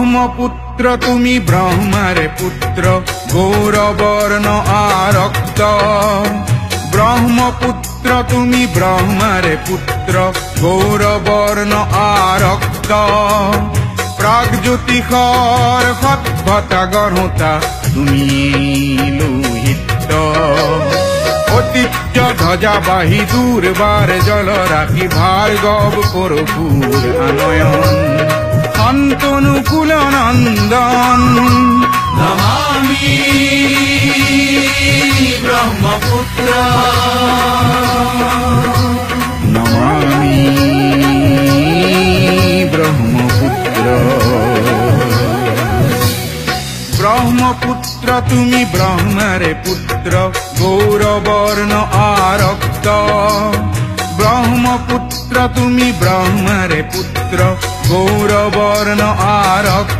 ব্রহ্মপুত্র তুমি ব্রহ্মারে পুত্র গৌরবর্ণ আরক্ত। ব্রহ্মপুত্র তুমি ব্রহ্মারে পুত্র গৌরবর্ণ আরক্ত। প্রাগজ্যোতিষৰ সৎভতা গঢ়োতা তুমি লোহিত। অতীত্য ধ্বজাবাহী দুৰ্বাৰ জল ৰাখি ভাৰ্গৱ পৰশুৰ আনয়ন। শান্তনুকুল নন্দন নমামি ব্রহ্মপুত্র। নমামি ব্রহ্মপুত্র। ব্রহ্মপুত্র তুমি ব্রহ্মারে পুত্র গৌরবর্ণ আরক্ত। ব্রহ্মপুত্র তুমি ব্রহ্মারে পুত্র গৌরবর্ণ আরক্ত।